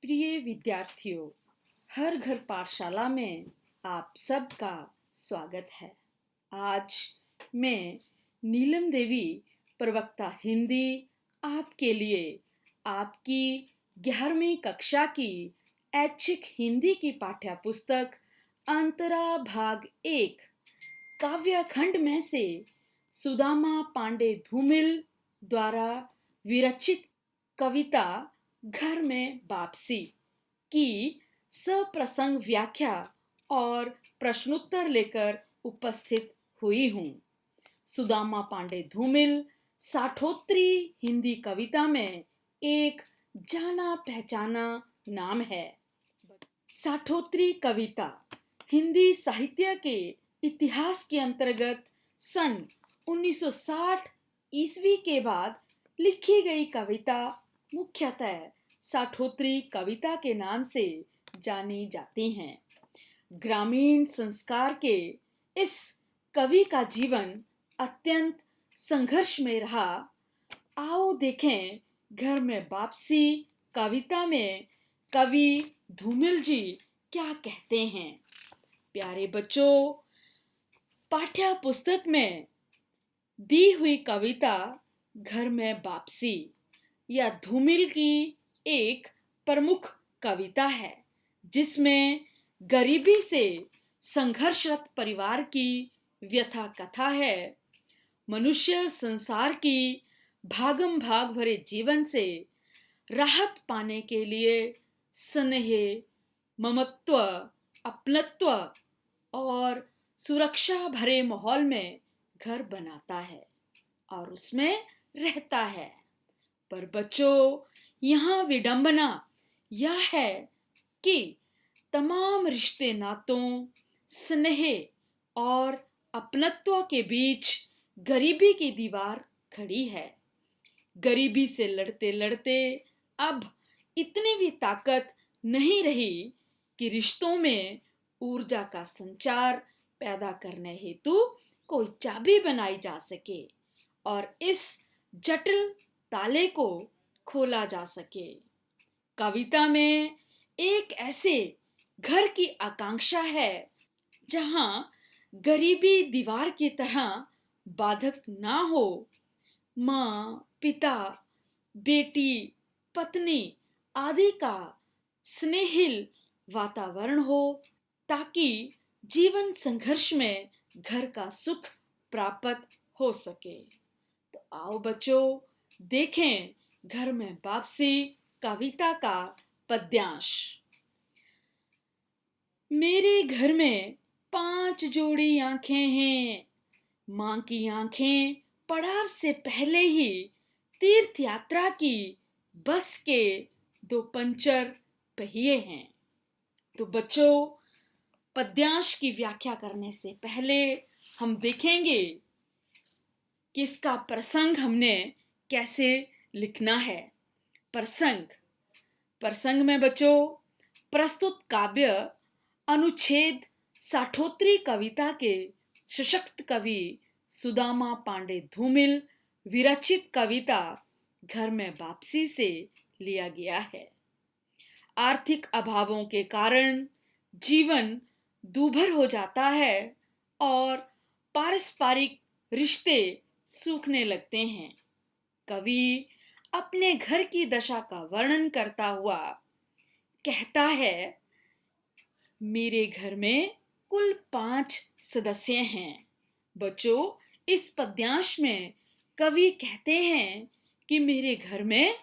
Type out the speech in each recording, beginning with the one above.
प्रिय विद्यार्थियों, हर घर पाठशाला में आप सबका स्वागत है। आज मैं नीलम देवी, प्रवक्ता हिंदी, आपके लिए आपकी 11वीं कक्षा की ऐच्छिक हिंदी की पाठ्य पुस्तक अंतरा भाग 1 काव्य खंड में से सुदामा पांडे धूमिल द्वारा विरचित कविता घर में वापसी की सप्रसंग व्याख्या और प्रश्नोत्तर लेकर उपस्थित हुई हूँ। सुदामा पांडे धूमिल साठोत्तरी हिंदी कविता में एक जाना पहचाना नाम है। साठोत्तरी कविता हिंदी साहित्य के इतिहास के अंतर्गत सन 1960 ईस्वी के बाद लिखी गई कविता मुख्यतः साठोत्तरी कविता के नाम से जानी जाती हैं। ग्रामीण संस्कार के इस कवि का जीवन अत्यंत संघर्ष में रहा। आओ देखें घर में वापसी कविता में कवि धूमिल जी क्या कहते हैं। प्यारे बच्चों, पाठ्य पुस्तक में दी हुई कविता घर में वापसी यह धूमिल की एक प्रमुख कविता है, जिसमें गरीबी से संघर्षरत परिवार की व्यथा कथा है। मनुष्य संसार की भागम भाग भरे जीवन से राहत पाने के लिए स्नेह, ममत्व, अपनत्व और सुरक्षा भरे माहौल में घर बनाता है और उसमें रहता है। पर बच्चों, यहाँ विडंबना यह है कि तमाम रिश्ते नातों, स्नेह और अपनत्व के बीच गरीबी की दीवार खड़ी है। गरीबी से लड़ते लड़ते अब इतनी भी ताकत नहीं रही कि रिश्तों में ऊर्जा का संचार पैदा करने हेतु कोई चाबी बनाई जा सके और इस जटिल ताले को खोला जा सके। कविता में एक ऐसे घर की आकांक्षा है जहां गरीबी दीवार की तरह बाधक ना हो। माँ, पिता, बेटी, पत्नी आदि का स्नेहिल वातावरण हो, ताकि जीवन संघर्ष में घर का सुख प्राप्त हो सके। तो आओ बच्चों, देखें घर में वापसी कविता का पद्यांश। मेरे घर में 5 जोड़ी आंखें हैं। माँ की आंखें पड़ाव से पहले ही तीर्थ यात्रा की बस के 2 पंचर पहिए हैं। तो बच्चों, पद्यांश की व्याख्या करने से पहले हम देखेंगे कि इसका प्रसंग हमने कैसे लिखना है। प्रसंग में बच्चों, प्रस्तुत काव्य अनुच्छेद साठोत्तरी कविता के सशक्त कवि सुदामा पांडे धूमिल विरचित कविता घर में वापसी से लिया गया है। आर्थिक अभावों के कारण जीवन दूभर हो जाता है और पारस्परिक रिश्ते सूखने लगते हैं। कवि अपने घर की दशा का वर्णन करता हुआ कहता है, मेरे घर में कुल 5 सदस्य हैं। बच्चों, इस पद्यांश में कवि कहते हैं कि मेरे घर में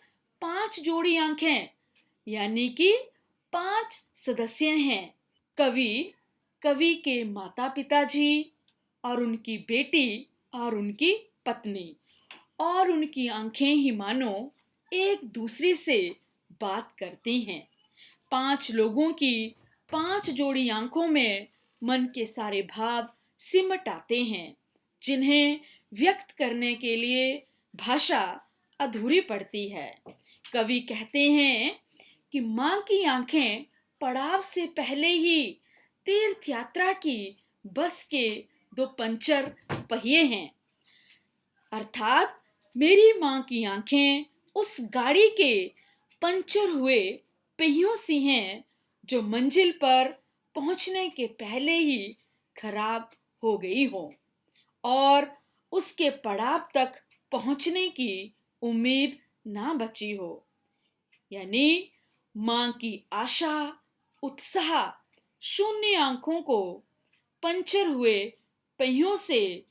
5 जोड़ी आंखें यानी कि 5 सदस्य हैं। कवि के माता पिताजी और उनकी बेटी और उनकी पत्नी और उनकी आंखें ही मानो एक दूसरे से बात करती हैं। 5 लोगों की 5 जोड़ी आंखों में मन के सारे भाव सिमट आते हैं, जिन्हें व्यक्त करने के लिए भाषा अधूरी पड़ती है। कवि कहते हैं कि माँ की आंखें पड़ाव से पहले ही तीर्थ यात्रा की बस के 2 पंचर पहिए हैं। अर्थात मेरी माँ की आंखें उस गाड़ी के पंचर हुए पहियों सी हैं जो मंजिल पर पहुंचने के पहले ही खराब हो गई हो और उसके पड़ाव तक पहुंचने की उम्मीद ना बची हो। यानी मां की आशा, उत्साह, शून्य आंखों को पंचर हुए पहियों से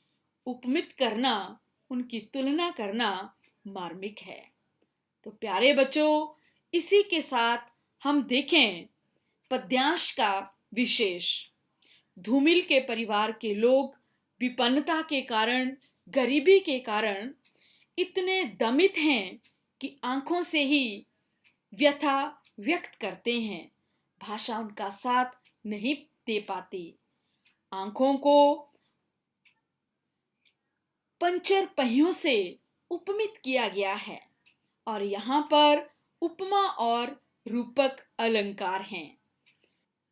उपमित करना, उनकी तुलना करना मार्मिक है। तो प्यारे बच्चों, इसी के साथ हम देखें पद्यांश का विशेष। धूमिल के परिवार के लोग विपन्नता के कारण, गरीबी के कारण इतने दमित हैं कि आंखों से ही व्यथा व्यक्त करते हैं। भाषा उनका साथ नहीं दे पाती। आंखों को पंचर पहियों से उपमित किया गया है और यहाँ पर उपमा और रूपक अलंकार हैं।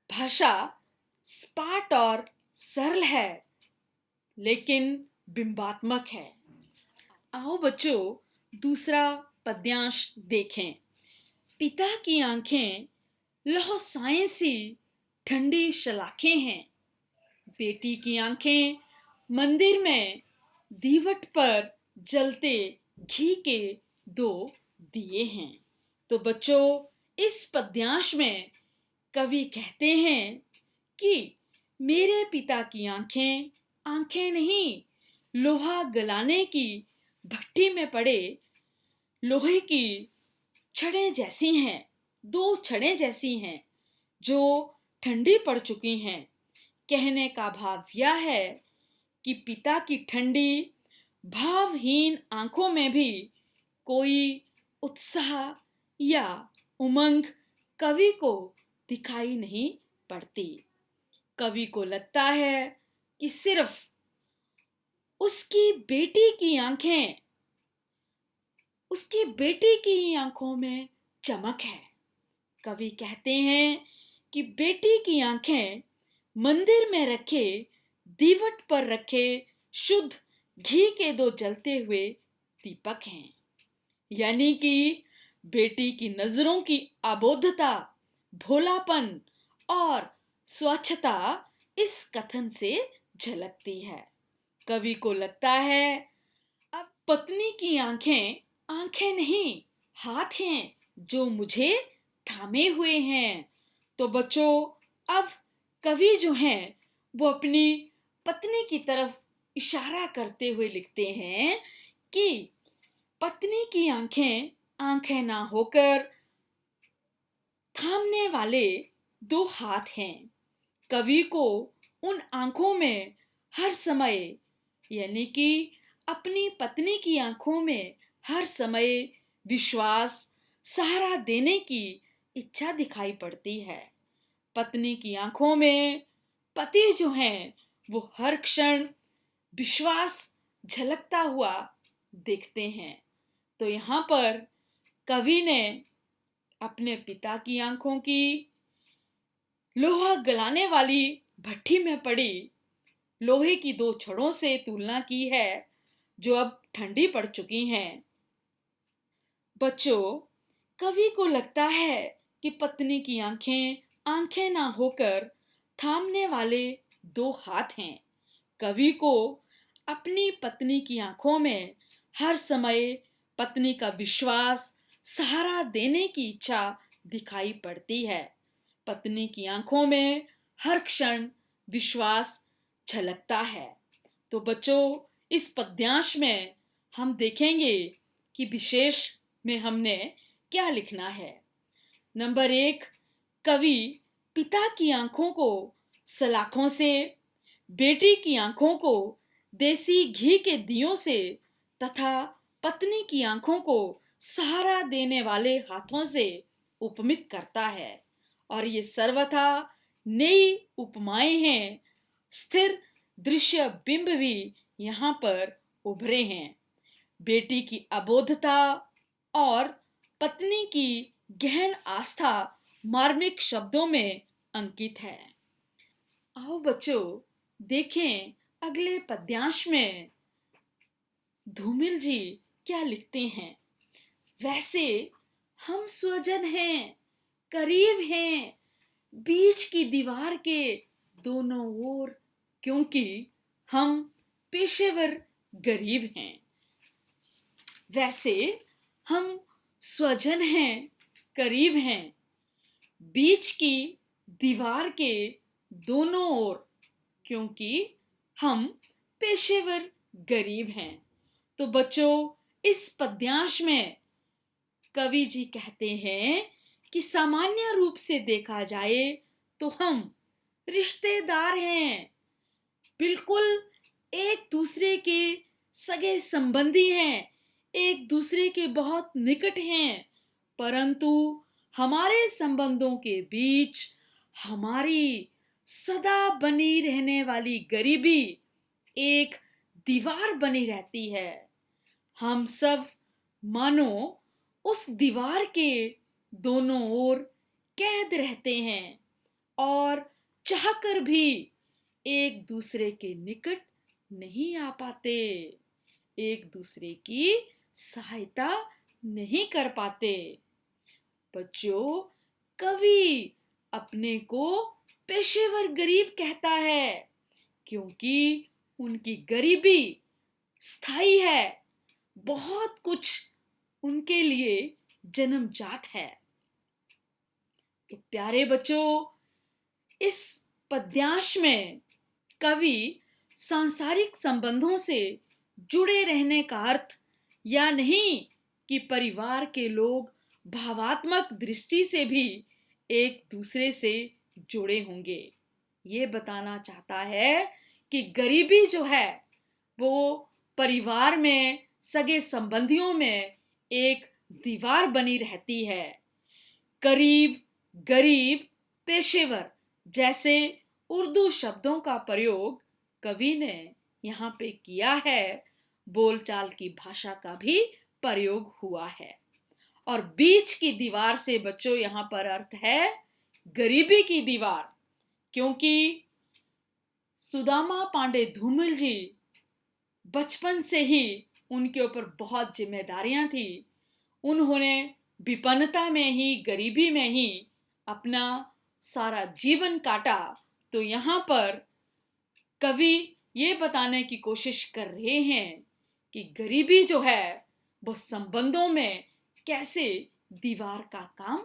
भाषा स्पाट और सरल है लेकिन बिंबात्मक है। आओ बच्चों, दूसरा पद्यांश देखें। पिता की आंखें लौह साएं सी ठंडी शलाखें हैं। बेटी की आंखें मंदिर में दीवट पर जलते घी के दो दिए हैं। तो बच्चों, इस पद्यांश में कवि कहते हैं कि मेरे पिता की आंखें आंखें नहीं, लोहा गलाने की भट्टी में पड़े लोहे की छड़ें जैसी हैं, दो छड़ें जैसी हैं जो ठंडी पड़ चुकी हैं। कहने का भाव यह है कि पिता की ठंडी भावहीन आंखों में भी कोई उत्साह या उमंग कवि को दिखाई नहीं पड़ती। कवि को लगता है कि सिर्फ उसकी बेटी की आंखें, उसकी बेटी की ही आंखों में चमक है। कवि कहते हैं कि बेटी की आंखें मंदिर में रखे दीवट पर रखे शुद्ध घी के दो जलते हुए दीपक हैं। यानी कि बेटी की नजरों की अबोधता, भोलापन और स्वच्छता इस कथन से झलकती है। कवि को लगता है अब पत्नी की आंखें आंखें नहीं, हाथ हैं जो मुझे थामे हुए हैं। तो बच्चों, अब कवि जो हैं वो अपनी पत्नी की तरफ इशारा करते हुए लिखते हैं कि पत्नी की आंखें आंखें ना होकर थामने वाले दो हाथ हैं। कवि को उन आंखों में हर समय, यानी कि अपनी पत्नी की आंखों में हर समय विश्वास, सहारा देने की इच्छा दिखाई पड़ती है। पत्नी की आंखों में पति जो हैं वो हर क्षण विश्वास झलकता हुआ देखते हैं। तो यहाँ पर कवि ने अपने पिता की आंखों की लोहा गलाने वाली भट्टी में पड़ी लोहे की दो छड़ों से तुलना की है जो अब ठंडी पड़ चुकी हैं। बच्चों, कवि को लगता है कि पत्नी की आंखें आंखें ना होकर थामने वाले दो हाथ हैं। कवि को अपनी पत्नी की आंखों में हर समय पत्नी का विश्वास, सहारा देने की इच्छा दिखाई पड़ती है। पत्नी की आंखों में हर क्षण विश्वास झलकता है। तो बच्चों, इस पद्यांश में हम देखेंगे कि विशेष में हमने क्या लिखना है। नंबर 1, कवि पिता की आंखों को सलाखों से, बेटी की आंखों को देसी घी के दियों से तथा पत्नी की आंखों को सहारा देने वाले हाथों से उपमित करता है। और ये सर्वथा नई उपमाएं हैं। स्थिर दृश्य बिंब भी यहाँ पर उभरे हैं। बेटी की अबोधता और पत्नी की गहन आस्था मार्मिक शब्दों में अंकित है। आओ बच्चों, देखें अगले पद्यांश में धूमिल जी क्या लिखते हैं। वैसे हम स्वजन हैं, करीब हैं बीच की दीवार के दोनों ओर, क्योंकि हम पेशेवर गरीब हैं। वैसे हम स्वजन हैं, करीब हैं बीच की दीवार के दोनों ओर, क्योंकि हम पेशेवर गरीब हैं। तो बच्चों, इस पद्यांश में कवि जी कहते हैं कि सामान्य रूप से देखा जाए तो हम रिश्तेदार हैं, बिल्कुल एक दूसरे के सगे संबंधी हैं, एक दूसरे के बहुत निकट हैं, परंतु हमारे संबंधों के बीच हमारी सदा बनी रहने वाली गरीबी एक दीवार बनी रहती है। हम सब मानो उस दीवार के दोनों ओर कैद रहते हैं और चाहकर भी एक दूसरे के निकट नहीं आ पाते, एक दूसरे की सहायता नहीं कर पाते। बच्चों, कवि अपने को पेशेवर गरीब कहता है, क्योंकि उनकी गरीबी स्थायी है, बहुत कुछ उनके लिए जन्मजात है। तो प्यारे बच्चों, इस पद्यांश में कवि सांसारिक संबंधों से जुड़े रहने का अर्थ या नहीं कि परिवार के लोग भावात्मक दृष्टि से भी एक दूसरे से जुड़े होंगे, ये बताना चाहता है कि गरीबी जो है वो परिवार में सगे संबंधियों में एक दीवार बनी रहती है। करीब, गरीब, पेशेवर जैसे उर्दू शब्दों का प्रयोग कवि ने यहाँ पे किया है, बोलचाल की भाषा का भी प्रयोग हुआ है। और बीच की दीवार से बच्चों यहाँ पर अर्थ है गरीबी की दीवार, क्योंकि सुदामा पांडे धूमिल जी बचपन से ही उनके ऊपर बहुत जिम्मेदारियां थी। उन्होंने विपन्नता में ही, गरीबी में ही अपना सारा जीवन काटा। तो यहाँ पर कवि ये बताने की कोशिश कर रहे हैं कि गरीबी जो है वो संबंधों में कैसे दीवार का काम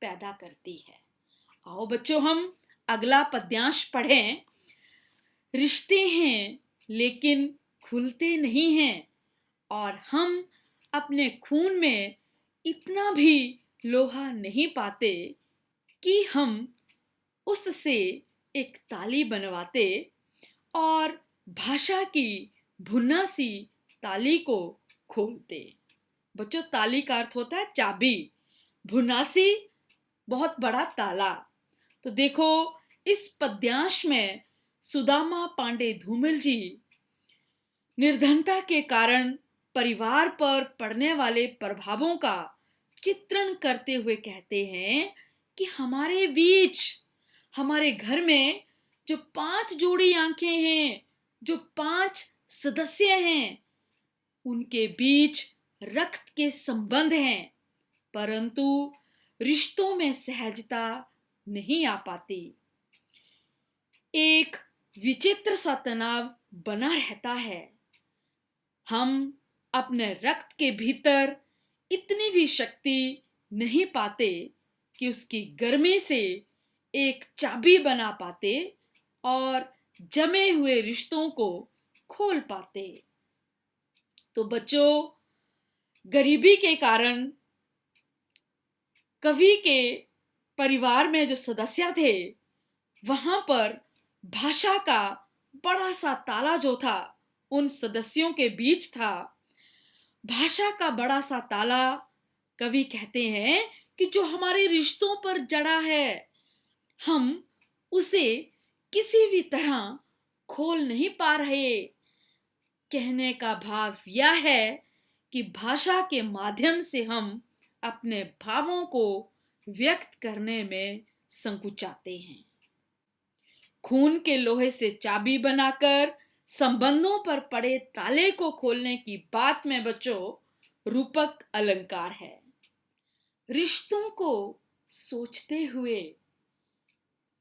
पैदा करती है। आओ बच्चों, हम अगला पद्यांश पढ़ें। रिश्ते हैं लेकिन खुलते नहीं हैं, और हम अपने खून में इतना भी लोहा नहीं पाते कि हम उससे एक ताली बनवाते और भाषा की भुन्ना सी ताली को खोलते। बच्चों, ताली का अर्थ होता है चाबी, भुन्नासी बहुत बड़ा ताला। तो देखो, इस पद्यांश में सुदामा पांडे धूमिल जी निर्धनता के कारण परिवार पर पड़ने वाले प्रभावों का चित्रण करते हुए कहते हैं कि हमारे बीच, हमारे घर में जो 5 जोड़ी आंखें हैं, जो 5 सदस्य हैं, उनके बीच रक्त के संबंध हैं, परंतु रिश्तों में सहजता नहीं आ पाती। एक विचित्र सा तनाव बना रहता है। हम अपने रक्त के भीतर इतनी भी शक्ति नहीं पाते कि उसकी गर्मी से एक चाबी बना पाते और जमे हुए रिश्तों को खोल पाते। तो बच्चों, गरीबी के कारण कवि के परिवार में जो सदस्य थे, वहां पर भाषा का बड़ा सा ताला जो था उन सदस्यों के बीच था। भाषा का बड़ा सा ताला, कवि कहते हैं कि जो हमारे रिश्तों पर जड़ा है, हम उसे किसी भी तरह खोल नहीं पा रहे। कहने का भाव यह है कि भाषा के माध्यम से हम अपने भावों को व्यक्त करने में संकुचाते हैं। खून के लोहे से चाबी बनाकर संबंधों पर पड़े ताले को खोलने की बात में बच्चों रूपक अलंकार है। रिश्तों को सोचते हुए,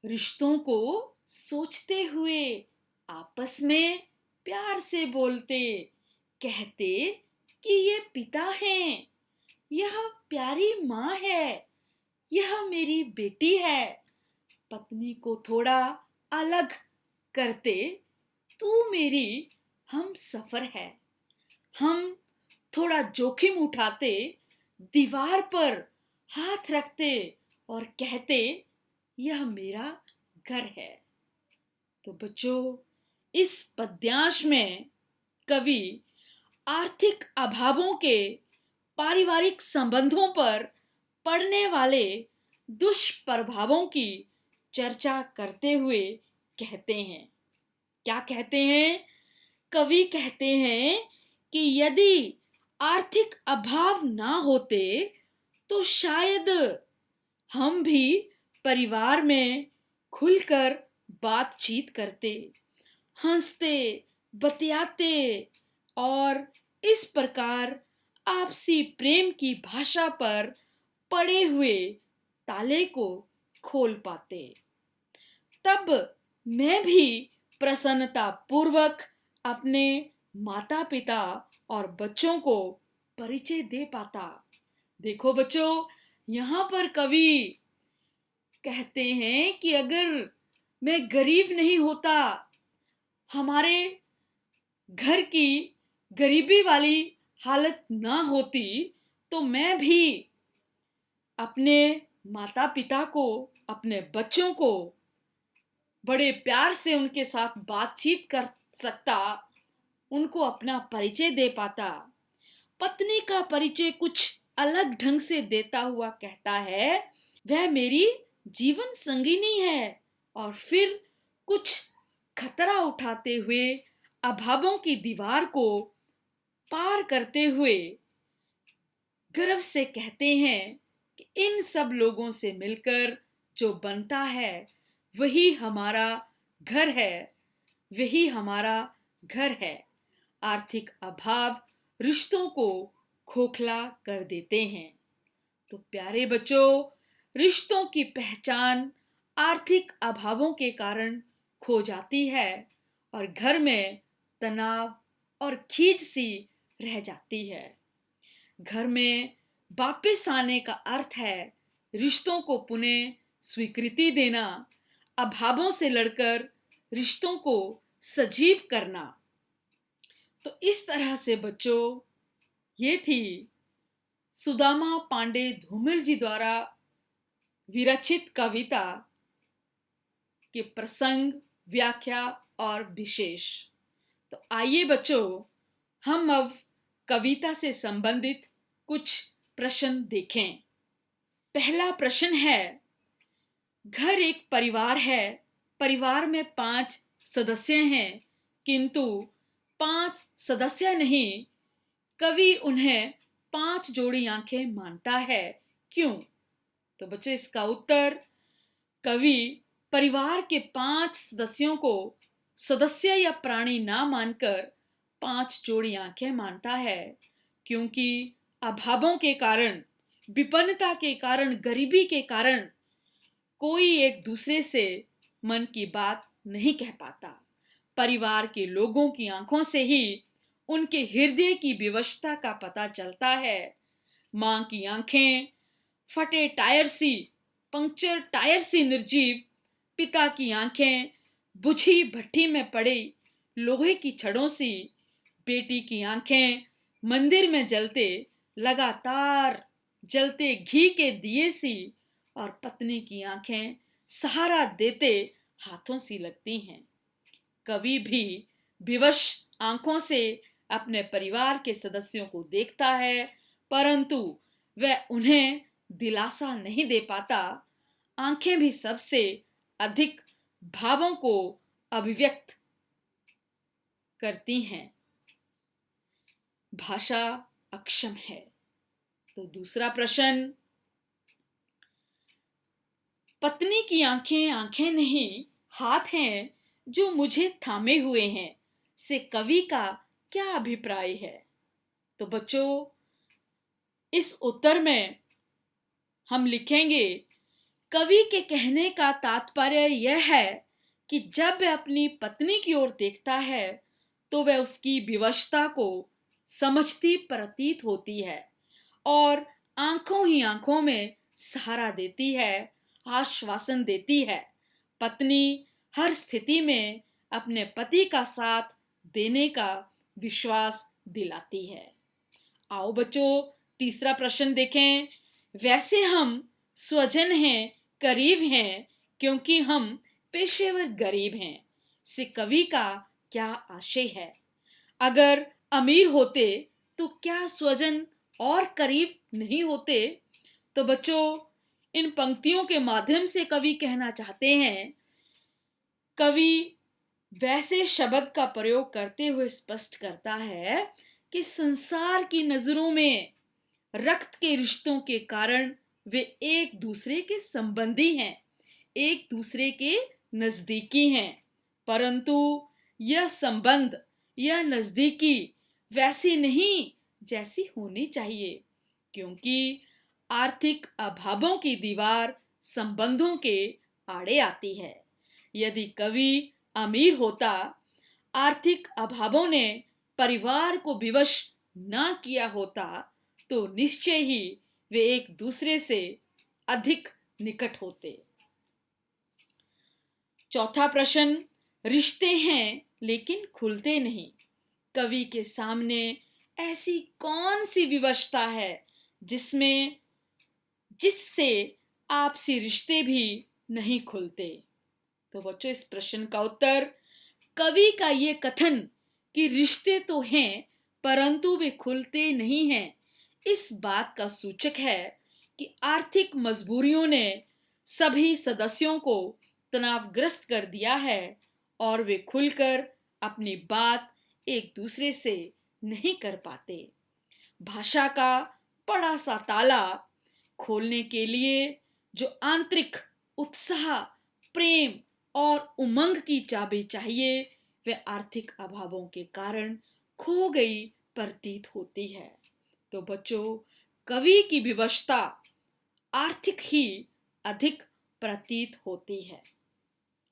रिश्तों को सोचते हुए, आपस में प्यार से बोलते, कहते कि ये पिता हैं, यह प्यारी माँ है, यह मेरी बेटी है। पत्नी को थोड़ा अलग करते, तू मेरी हम सफर है। हम थोड़ा जोखिम उठाते, दीवार पर हाथ रखते और कहते, यह मेरा घर है। तो बच्चों, इस पद्यांश में कवि आर्थिक अभावों के पारिवारिक संबंधों पर पड़ने वाले दुष्प्रभावों की चर्चा करते हुए कहते हैं। क्या कहते हैं? कवि कहते हैं कि यदि आर्थिक अभाव ना होते तो शायद हम भी परिवार में खुलकर बातचीत करते, हंसते, बतियाते और इस प्रकार आपसी प्रेम की भाषा पर पड़े हुए ताले को खोल पाते। तब मैं भी प्रसन्नता पूर्वक अपने माता पिता और बच्चों को परिचय दे पाता। देखो बच्चों, यहाँ पर कवि कहते हैं कि अगर मैं गरीब नहीं होता, हमारे घर की गरीबी वाली हालत ना होती, तो मैं भी अपने माता पिता को, अपने बच्चों को बड़े प्यार से उनके साथ बातचीत कर सकता, उनको अपना परिचय दे पाता। पत्नी का परिचय कुछ अलग ढंग से देता हुआ कहता है, वह मेरी जीवन संगिनी है। और फिर कुछ खतरा उठाते हुए, अभावों की दीवार को पार करते हुए गर्व से कहते हैं कि इन सब लोगों से मिलकर जो बनता है वही हमारा घर है, वही हमारा घर है। आर्थिक अभाव रिश्तों को खोखला कर देते हैं। तो प्यारे बच्चों, रिश्तों की पहचान आर्थिक अभावों के कारण खो जाती है और घर में तनाव और खींच सी रह जाती है। घर में वापस आने का अर्थ है रिश्तों को पुनः स्वीकृति देना, अभावों से लड़कर रिश्तों को सजीव करना। तो इस तरह से बच्चों, ये थी सुदामा पांडे धूमिल जी द्वारा विरचित कविता के प्रसंग, व्याख्या और विशेष। तो आइए बच्चों, हम अब कविता से संबंधित कुछ प्रश्न देखें। पहला प्रश्न है, घर एक परिवार है, परिवार में 5 सदस्य हैं, किंतु 5 सदस्य नहीं, कवि उन्हें 5 जोड़ी आंखें मानता है, क्यों? तो बच्चों, इसका उत्तर, कवि परिवार के 5 सदस्यों को सदस्य या प्राणी ना मानकर 5 जोड़ी आंखें मानता है, क्योंकि अभावों के कारण, विपन्नता के कारण, गरीबी के कारण कोई एक दूसरे से मन की बात नहीं कह पाता। परिवार के लोगों की आंखों से ही उनके हृदय की विवशता का पता चलता है। मां की आंखें फटे टायर सी, पंक्चर टायर सी निर्जीव, पिता की आंखें बुझी भट्टी में पड़ी लोहे की छड़ों सी, बेटी की आंखें मंदिर में जलते, लगातार जलते घी के दिए सी, और पत्नी की आंखें सहारा देते हाथों सी लगती हैं। कवि भी विवश आंखों से अपने परिवार के सदस्यों को देखता है, परंतु वह उन्हें दिलासा नहीं दे पाता। आंखें भी सबसे अधिक भावों को अभिव्यक्त करती हैं, भाषा अक्षम है। तो दूसरा प्रश्न, पत्नी की आंखें आंखें नहीं, हाथ हैं जो मुझे थामे हुए हैं, से कवि का क्या अभिप्राय है? तो बच्चों, इस उत्तर में हम लिखेंगे कवि के कहने का तात्पर्य यह है कि जब वह अपनी पत्नी की ओर देखता है तो वह उसकी विवशता को समझती प्रतीत होती है और आंखों ही आंखों में सहारा देती है, आश्वासन देती है। पत्नी हर स्थिति में अपने पति का साथ देने का विश्वास दिलाती है। आओ बच्चों, तीसरा प्रश्न देखें। वैसे हम स्वजन हैं, करीब हैं, क्योंकि हम पेशेवर गरीब हैं से कवि का क्या आशय है? अगर अमीर होते तो क्या स्वजन और करीब नहीं होते? तो बच्चों, इन पंक्तियों के माध्यम से कवि कहना चाहते हैं, कवि वैसे शब्द का प्रयोग करते हुए स्पष्ट करता है कि संसार की नजरों में रक्त के रिश्तों के कारण वे एक दूसरे के संबंधी हैं, एक दूसरे के नजदीकी हैं, परंतु यह संबंध, यह नजदीकी वैसी नहीं जैसी होनी चाहिए, क्योंकि आर्थिक अभावों की दीवार संबंधों के आड़े आती है। यदि कवि अमीर होता, आर्थिक अभावों ने परिवार को विवश ना किया होता, तो निश्चय ही वे एक दूसरे से अधिक निकट होते। चौथा प्रश्न, रिश्ते हैं लेकिन खुलते नहीं। कवि के सामने ऐसी कौन सी विवशता है जिससे आपसी रिश्ते भी नहीं खुलते? तो बच्चों, इस प्रश्न का उत्तर कवि का ये कथन कि रिश्ते तो हैं परंतु वे खुलते नहीं हैं, इस बात का सूचक है कि आर्थिक मजबूरियों ने सभी सदस्यों को तनावग्रस्त कर दिया है और वे खुलकर अपनी बात एक दूसरे से नहीं कर पाते। भाषा का बड़ा सा ताला खोलने के लिए जो आंतरिक उत्साह, प्रेम और उमंग की चाबी चाहिए, वह आर्थिक अभावों के कारण खो गई प्रतीत होती है। तो बच्चों, कवि की विवशता आर्थिक ही अधिक प्रतीत होती है।